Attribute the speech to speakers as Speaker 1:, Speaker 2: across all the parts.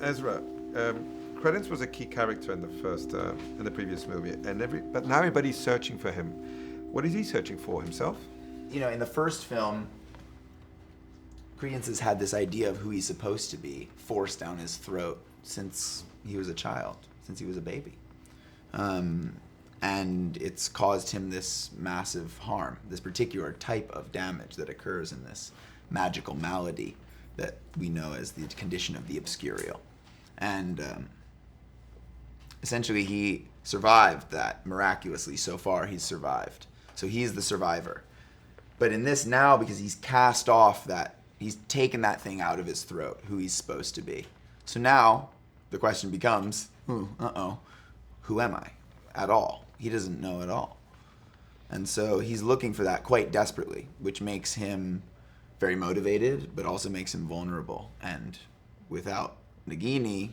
Speaker 1: Ezra, Credence was a key character in in the previous movie, but now everybody's searching for him. What is he searching for himself?
Speaker 2: You know, in the first film, Credence has had this idea of who he's supposed to be forced down his throat since he was a child, since he was a baby. And it's caused him this massive harm, this particular type of damage that occurs in this magical malady that we know as the condition of the obscurial. And essentially he survived that miraculously. So far he's survived. So he's the survivor. But in this now, because he's cast off that, he's taken that thing out of his throat, who he's supposed to be. So now the question becomes, who am I at all? He doesn't know at all. And so he's looking for that quite desperately, which makes him very motivated, but also makes him vulnerable. And without Nagini,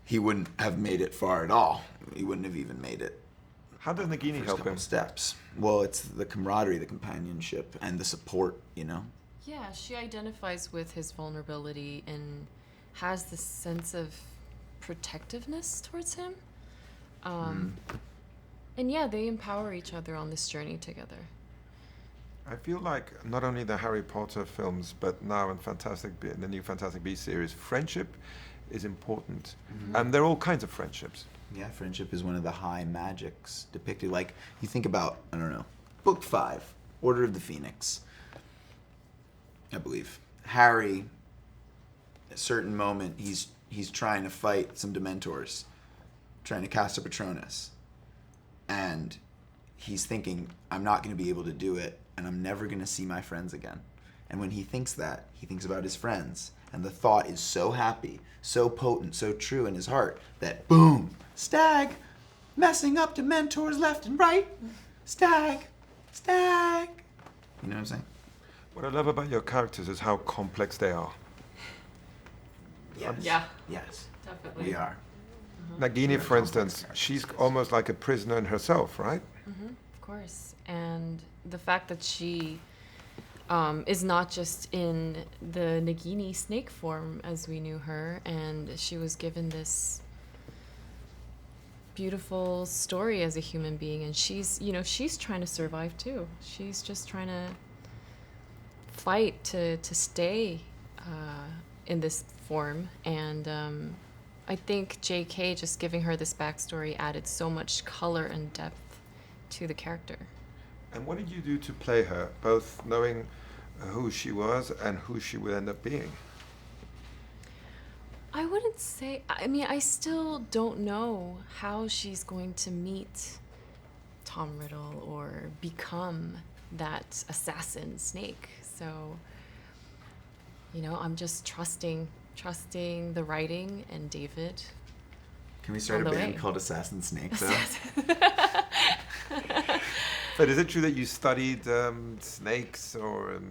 Speaker 2: he wouldn't have made it far at all. He wouldn't have even made it.
Speaker 1: How does Nagini help him?
Speaker 2: Steps. Well, it's the camaraderie, the companionship, and the support, you know?
Speaker 3: Yeah, she identifies with his vulnerability and has this sense of protectiveness towards him. And yeah, they empower each other on this journey together.
Speaker 1: I feel like not only the Harry Potter films, but now in the new Fantastic Beasts series, friendship is important. And there are all kinds of friendships.
Speaker 2: Yeah, friendship is one of the high magics depicted. Like, you think about, I don't know, Book 5, Order of the Phoenix, I believe. Harry, at a certain moment, he's trying to fight some Dementors, trying to cast a Patronus. And he's thinking, I'm not going to be able to do it, and I'm never going to see my friends again. And when he thinks that, he thinks about his friends. And the thought is so happy, so potent, so true in his heart that, boom, Stag, messing up Dementors left and right. Stag. You know what I'm saying?
Speaker 1: What I love about your characters is how complex they are.
Speaker 2: Yes.
Speaker 3: Yeah.
Speaker 2: Yes.
Speaker 3: Definitely.
Speaker 2: We are.
Speaker 1: Nagini, for instance, she's almost like a prisoner in herself, right?
Speaker 3: Of course. And the fact that she is not just in the Nagini snake form as we knew her, and she was given this beautiful story as a human being, and she's trying to survive too. She's just trying to fight to stay in this form, and I think J.K. just giving her this backstory added so much color and depth to the character.
Speaker 1: And what did you do to play her, both knowing who she was and who she would end up being?
Speaker 3: I wouldn't say, I mean, I still don't know how she's going to meet Tom Riddle or become that assassin snake. So, I'm just trusting the writing and David.
Speaker 2: Can we start a band called Assassin Snake, though?
Speaker 1: But is it true that you studied snakes or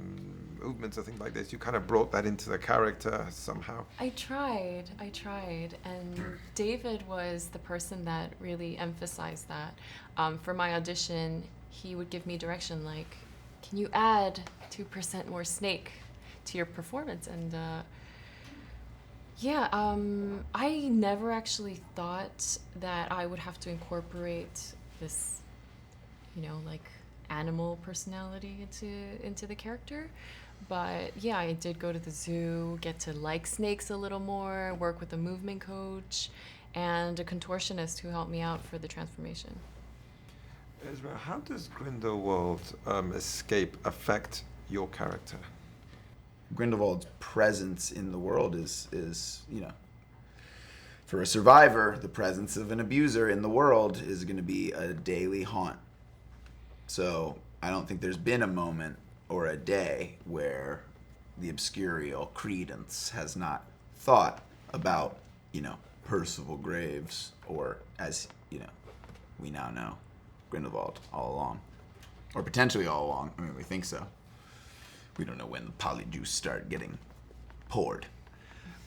Speaker 1: movements or things like this? You kind of brought that into the character somehow.
Speaker 3: I tried. And David was the person that really emphasized that. For my audition, he would give me direction like, can you add 2% more snake to your performance? And I never actually thought that I would have to incorporate this, like animal personality into the character. But yeah, I did go to the zoo, get to like snakes a little more, work with a movement coach and a contortionist who helped me out for the transformation.
Speaker 1: Ezra, how does Grindelwald escape affect your character?
Speaker 2: Grindelwald's presence in the world is for a survivor, the presence of an abuser in the world is going to be a daily haunt. So I don't think there's been a moment or a day where the obscurial Credence has not thought about, Percival Graves, or as, we now know, Grindelwald all along. Or potentially all along. I mean, we think so. We don't know when the polyjuice start getting poured.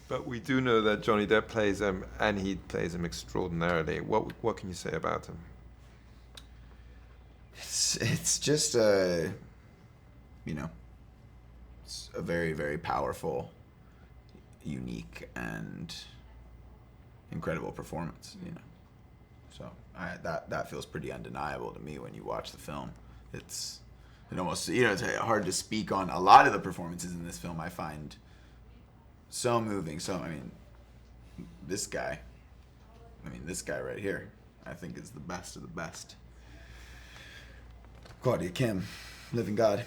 Speaker 1: But we do know that Johnny Depp plays him, and he plays him extraordinarily. What can you say about him?
Speaker 2: It's just it's a very, very powerful unique and incredible performance, you know. So that feels pretty undeniable to me when you watch the film. It almost, you know, it's hard to speak on a lot of the performances in this film. I find so moving. So, I mean, this guy right here, I think is the best of the best. Claudia Kim, living God.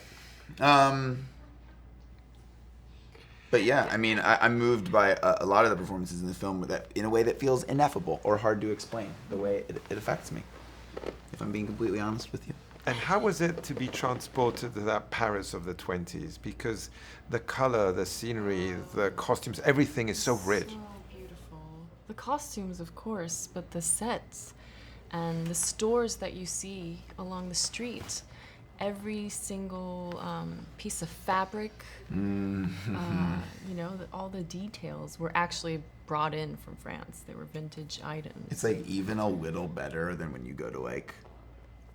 Speaker 2: But yeah, I mean, I'm moved by a lot of the performances in the film that in a way that feels ineffable or hard to explain the way it affects me, if I'm being completely honest with you.
Speaker 1: And how was it to be transported to that Paris of the 20s? Because the color, the scenery, the costumes, everything is so rich.
Speaker 3: So beautiful. The costumes, of course, but the sets and the stores that you see along the street, every single piece of fabric, you know, all the details were actually brought in from France. They were vintage items.
Speaker 2: It's like even a little better than when you go to like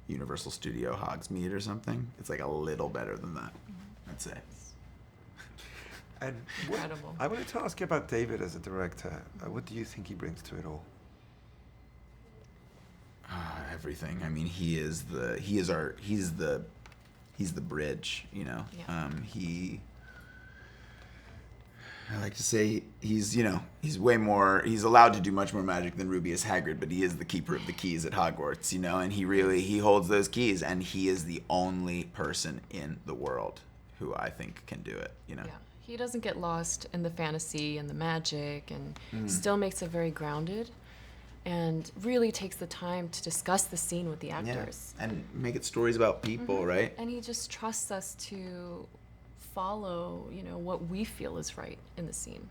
Speaker 2: Universal Studio Hogsmeade or something. It's like a little better than that, I'd say.
Speaker 1: And
Speaker 3: Incredible.
Speaker 1: I wanted to ask you about David as a director. What do you think he brings to it all?
Speaker 2: Everything. I mean, he's the bridge, you know.
Speaker 3: Yeah.
Speaker 2: I like to say he's allowed to do much more magic than Rubeus Hagrid, but he is the keeper of the keys at Hogwarts, you know, and he holds those keys, and he is the only person in the world who I think can do it, you know.
Speaker 3: Yeah. He doesn't get lost in the fantasy and the magic, and still makes it very grounded, and really takes the time to discuss the scene with the actors.
Speaker 2: Yeah. And make it stories about people, right?
Speaker 3: And he just trusts us to follow, you know, what we feel is right in the scene.